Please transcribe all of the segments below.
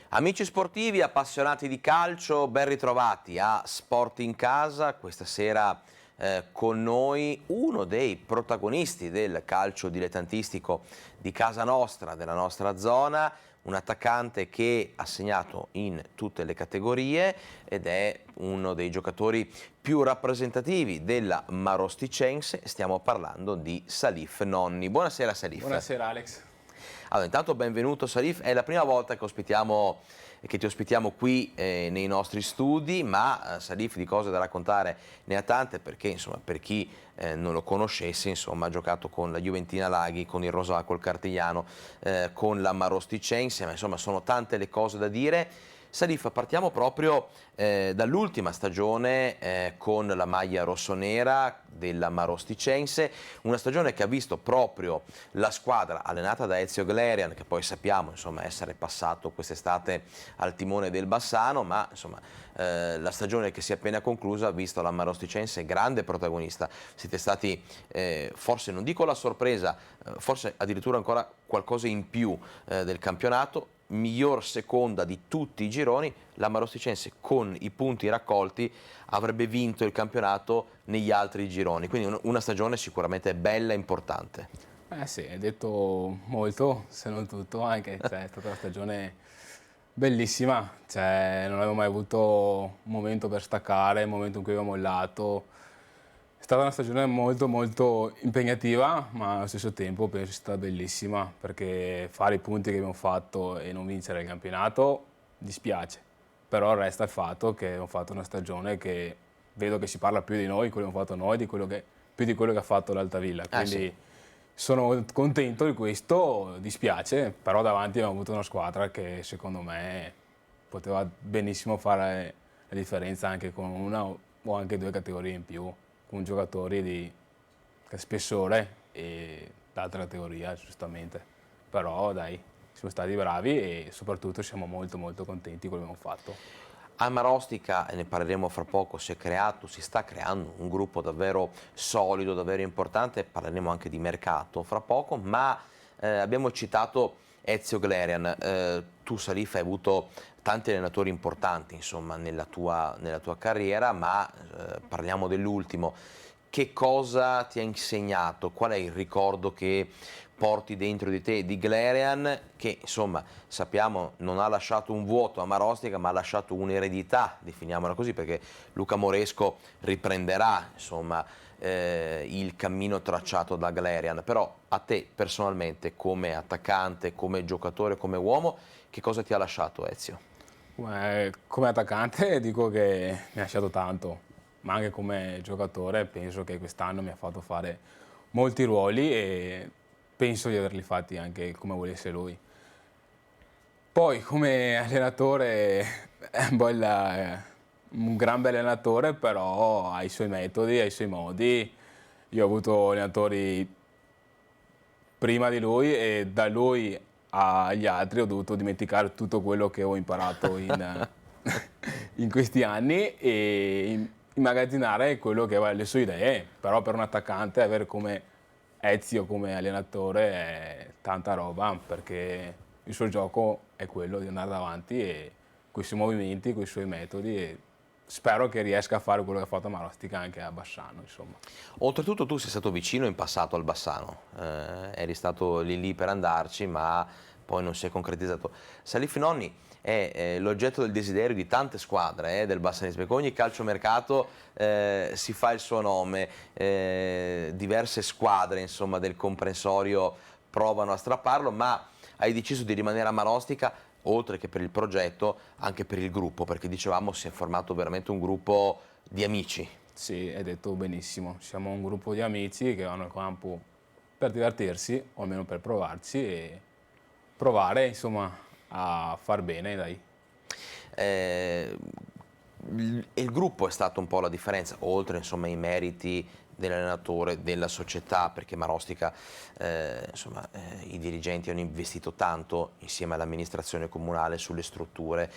Amici sportivi, appassionati di calcio, ben ritrovati a Sport in Casa. Questa sera con noi uno dei protagonisti del calcio dilettantistico di casa nostra, della nostra zona, un attaccante che ha segnato in tutte le categorie ed è uno dei giocatori più rappresentativi della Marosticense. Stiamo parlando di Salif Nonni. Buonasera Salif. Buonasera Alex. Allora, intanto benvenuto Salif, è la prima volta che ti ospitiamo qui nei nostri studi, ma Salif di cose da raccontare ne ha tante perché insomma, per chi non lo conoscesse insomma, ha giocato con la Juventina Laghi, con il Rosacco, il Cartigliano, con la Marosticense, ma insomma sono tante le cose da dire. Salif, partiamo proprio dall'ultima stagione con la maglia rossonera della Marosticense, una stagione che ha visto proprio la squadra allenata da Ezio Glerian, che poi sappiamo insomma, essere passato quest'estate al timone del Bassano, ma insomma, la stagione che si è appena conclusa ha visto la Marosticense grande protagonista. Siete stati, forse non dico la sorpresa, forse addirittura ancora qualcosa in più del campionato, miglior seconda di tutti i gironi. La Marosticense con i punti raccolti avrebbe vinto il campionato negli altri gironi, quindi una stagione sicuramente bella e importante. Sì, hai detto molto, se non tutto, anche è stata una stagione bellissima, non avevo mai avuto un momento per staccare, un momento in cui avevo mollato. È stata una stagione molto impegnativa, ma allo stesso tempo penso sia stata bellissima, perché fare i punti che abbiamo fatto e non vincere il campionato dispiace, però resta il fatto che abbiamo fatto una stagione che vedo che si parla più di noi, quello che abbiamo fatto noi, più di quello che ha fatto l'Altavilla, quindi sono contento di questo, dispiace, però davanti abbiamo avuto una squadra che secondo me poteva benissimo fare la differenza anche con una o anche due categorie in più, con giocatori di spessore e d'altra categoria giustamente, però dai, siamo stati bravi e soprattutto siamo molto contenti di quello che abbiamo fatto. A Marostica, e ne parleremo fra poco, si sta creando un gruppo davvero solido, davvero importante, parleremo anche di mercato fra poco, ma abbiamo citato Ezio Glerian. Tu Salif hai avuto tanti allenatori importanti insomma, nella tua carriera, ma parliamo dell'ultimo. Che cosa ti ha insegnato? Qual è il ricordo che porti dentro di te di Glerian, che insomma sappiamo non ha lasciato un vuoto a Marostica, ma ha lasciato un'eredità, definiamola così, perché Luca Moresco riprenderà insomma, il cammino tracciato da Glerian. Però a te personalmente, come attaccante, come giocatore, come uomo, che cosa ti ha lasciato Ezio? Come attaccante dico che mi ha lasciato tanto, ma anche come giocatore penso che quest'anno mi ha fatto fare molti ruoli e penso di averli fatti anche come volesse lui. Poi come allenatore è un gran bel allenatore, però ha i suoi metodi, ha i suoi modi. Io ho avuto allenatori prima di lui e da lui agli altri ho dovuto dimenticare tutto quello che ho imparato in questi anni e immagazzinare quello che aveva le sue idee. Però per un attaccante avere come Ezio come allenatore è tanta roba, perché il suo gioco è quello di andare avanti e con i suoi movimenti, con i suoi metodi, e spero che riesca a fare quello che ha fatto a Marostica anche a Bassano, insomma. Oltretutto tu sei stato vicino in passato al Bassano, eri stato lì per andarci, ma poi non si è concretizzato. Salif Nonni è l'oggetto del desiderio di tante squadre del Bassanismo, perché ogni calciomercato si fa il suo nome, diverse squadre insomma, del comprensorio provano a strapparlo, ma hai deciso di rimanere a Marostica, oltre che per il progetto, anche per il gruppo, perché dicevamo si è formato veramente un gruppo di amici. Sì, hai detto benissimo. Siamo un gruppo di amici che vanno al campo per divertirsi, o almeno per provarci e provare, insomma, a far bene, dai. Il gruppo è stato un po' la differenza, oltre insomma ai meriti dell'allenatore, della società, perché Marostica, i dirigenti hanno investito tanto insieme all'amministrazione comunale sulle strutture,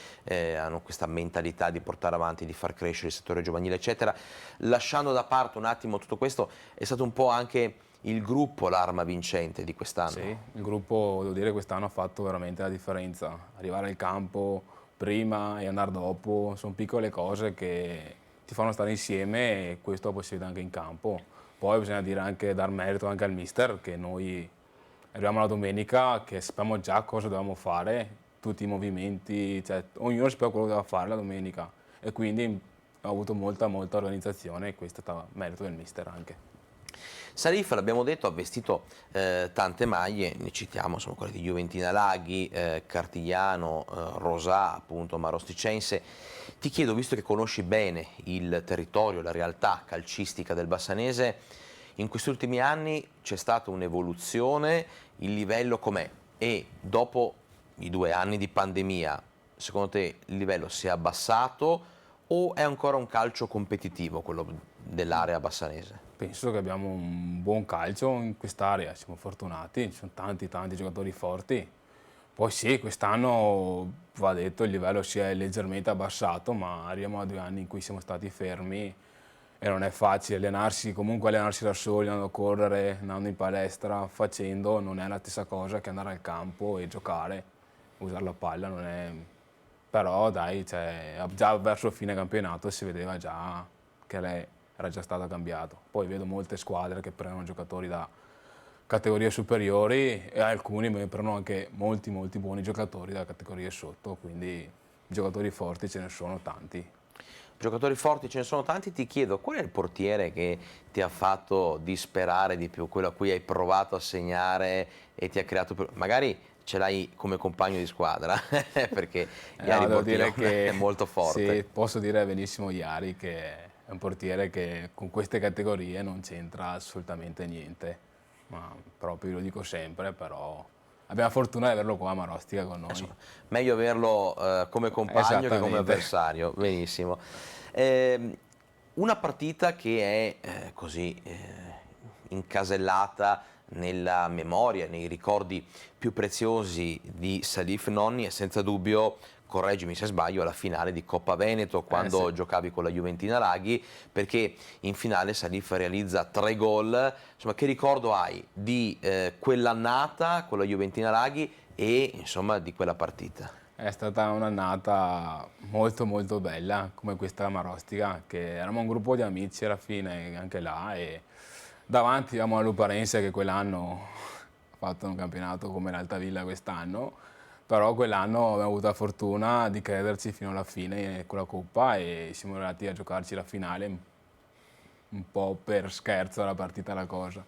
hanno questa mentalità di portare avanti, di far crescere il settore giovanile, eccetera. Lasciando da parte un attimo tutto questo, è stato un po' anche il gruppo l'arma vincente di quest'anno? Sì, il gruppo, devo dire, quest'anno ha fatto veramente la differenza. Arrivare al campo prima e andare dopo sono piccole cose che ti fanno stare insieme e questo poi si vede anche in campo. Poi bisogna dire anche, dar merito anche al mister che noi arriviamo la domenica che sappiamo già cosa dovevamo fare, tutti i movimenti, cioè ognuno sapeva quello che doveva fare la domenica e quindi ha avuto molta organizzazione e questo è stato merito del mister anche. Salif, l'abbiamo detto, ha vestito tante maglie, ne citiamo insomma, quelle di Juventina Laghi, Cartigliano, Rosà, appunto Marosticense. Ti chiedo, visto che conosci bene il territorio, la realtà calcistica del Bassanese, in questi ultimi anni c'è stata un'evoluzione, il livello com'è? E dopo i 2 anni di pandemia, secondo te il livello si è abbassato o è ancora un calcio competitivo quello dell'area bassanese? Penso che abbiamo un buon calcio in quest'area, siamo fortunati, ci sono tanti giocatori forti. Poi sì, quest'anno va detto il livello si è leggermente abbassato, ma arriviamo a 2 anni in cui siamo stati fermi e non è facile allenarsi, comunque allenarsi da soli, andando a correre, andando in palestra, facendo, non è la stessa cosa che andare al campo e giocare, usare la palla, non è... Però dai, cioè, già verso fine campionato si vedeva già che lei era già stato cambiato. Poi vedo molte squadre che prendono giocatori da categorie superiori e alcuni prendono anche molti buoni giocatori da categorie sotto, quindi giocatori forti ce ne sono tanti. Giocatori forti ce ne sono tanti, ti chiedo qual è il portiere che ti ha fatto disperare di più, quello a cui hai provato a segnare e ti ha creato più... Magari ce l'hai come compagno di squadra, perché Iari No, devo dire Bortiglione è che molto forte. sì, posso dire benissimo Iari che è un portiere che con queste categorie non c'entra assolutamente niente, ma proprio lo dico sempre, però abbiamo la fortuna di averlo qua a Marostica con noi. Insomma, meglio averlo come compagno che come Esattamente. avversario, benissimo. Ehm, una partita che è così incasellata nella memoria, nei ricordi più preziosi di Salif Nonni è senza dubbio, correggimi se sbaglio, la finale di Coppa Veneto quando Sì. giocavi con la Juventina Laghi, perché in finale Salif realizza 3 gol. Insomma, che ricordo hai di quell'annata con la Juventina Laghi e insomma di quella partita? È stata un'annata molto bella, come questa Marostica, che eravamo un gruppo di amici alla fine, anche là, e davanti avevamo la Luparense che quell'anno ha fatto un campionato come l'Altavilla quest'anno, però quell'anno abbiamo avuto la fortuna di crederci fino alla fine con la Coppa e siamo arrivati a giocarci la finale un po' per scherzo la partita la cosa.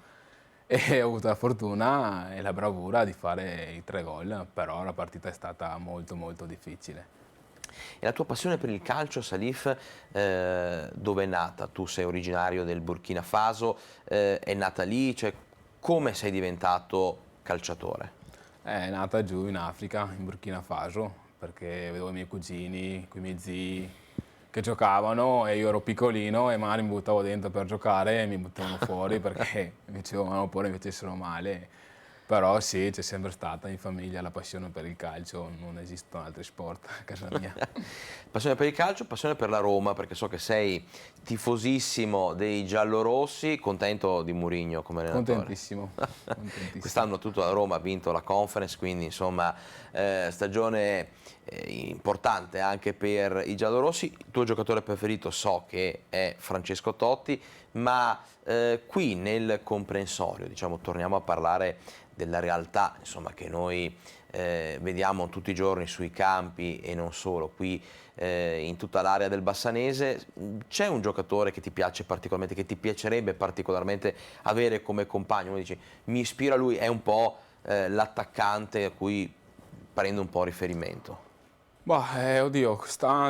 E ho avuto la fortuna e la bravura di fare i 3 gol, però la partita è stata molto difficile. E la tua passione per il calcio, Salif, dove è nata? Tu sei originario del Burkina Faso, è nata lì? Cioè, come sei diventato calciatore? È nata giù in Africa, in Burkina Faso, perché vedevo i miei cugini, i miei zii che giocavano e io ero piccolino e magari mi buttavo dentro per giocare e mi buttavano fuori perché mi dicevano pure mi facessero male. Però sì, c'è sempre stata in famiglia la passione per il calcio, non esistono altri sport a casa mia. Passione per il calcio, passione per la Roma, perché so che sei tifosissimo dei giallorossi, contento di Mourinho come allenatore. Contentissimo. Quest'anno tutta la Roma ha vinto la Conference, quindi insomma stagione importante anche per i giallorossi. Il tuo giocatore preferito so che è Francesco Totti, ma qui nel comprensorio, diciamo, torniamo a parlare della realtà, insomma, che noi vediamo tutti i giorni sui campi e non solo, qui in tutta l'area del Bassanese. C'è un giocatore che ti piace particolarmente, che ti piacerebbe particolarmente avere come compagno? Uno dice, mi ispira lui, è un po' l'attaccante a cui prendo un po' riferimento. Bah, oddio,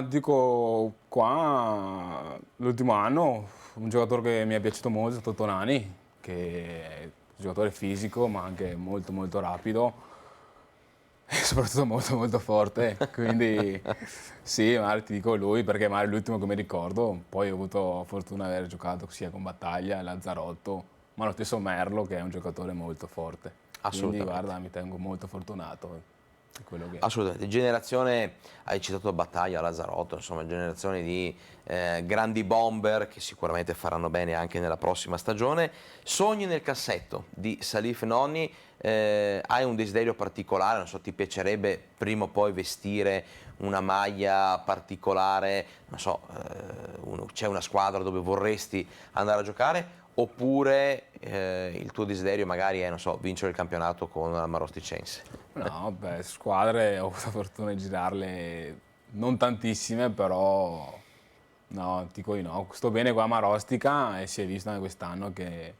dico qua l'ultimo anno un giocatore che mi è piaciuto molto è stato Tonani, che è un giocatore fisico ma anche molto rapido e soprattutto molto forte, quindi sì, magari ti dico lui perché magari è l'ultimo che mi ricordo, poi ho avuto fortuna di aver giocato sia con Battaglia, Lazzarotto, ma lo stesso Merlo che è un giocatore molto forte, quindi Assolutamente. guarda mi tengo molto fortunato. è quello che... Assolutamente, generazione, hai citato Battaglia, Lazzarotto, insomma generazione di grandi bomber che sicuramente faranno bene anche nella prossima stagione. Sogni nel cassetto di Salif Nonni, hai un desiderio particolare, non so, ti piacerebbe prima o poi vestire una maglia particolare, non so, c'è una squadra dove vorresti andare a giocare? Oppure il tuo desiderio magari è, non so, vincere il campionato con la Marosticcense? No, beh, squadre ho avuto la fortuna di girarle non tantissime, però no, dico di no. Sto bene qua a Marostica e si è visto anche quest'anno che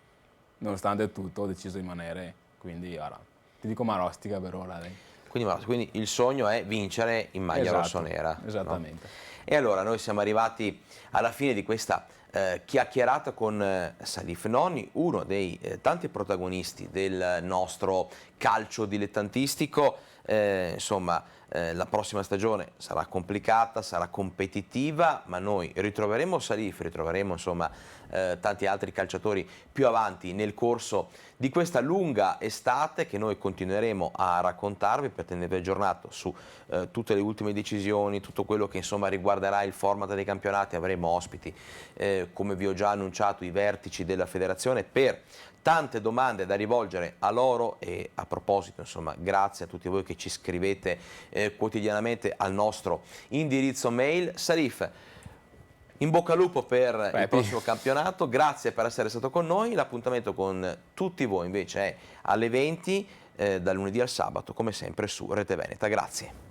nonostante tutto ho deciso di rimanere, quindi ora ti dico Marostica per ora. Dai. Quindi il sogno è vincere in maglia Esatto, rossonera. No? esattamente. E allora noi siamo arrivati alla fine di questa chiacchierata con Salif Nonni, uno dei tanti protagonisti del nostro calcio dilettantistico. Insomma, la prossima stagione sarà complicata, sarà competitiva, ma noi ritroveremo Salif, ritroveremo insomma tanti altri calciatori più avanti nel corso di questa lunga estate che noi continueremo a raccontarvi per tenervi aggiornato su tutte le ultime decisioni, tutto quello che insomma riguarderà il format dei campionati. Avremo ospiti, come vi ho già annunciato, i vertici della federazione per tante domande da rivolgere a loro. E a proposito, insomma, grazie a tutti voi che ci scrivete quotidianamente al nostro indirizzo mail. Salif, in bocca al lupo per il prossimo campionato, grazie per essere stato con noi. L'appuntamento con tutti voi invece è alle 20 dal lunedì al sabato, come sempre su Rete Veneta. Grazie.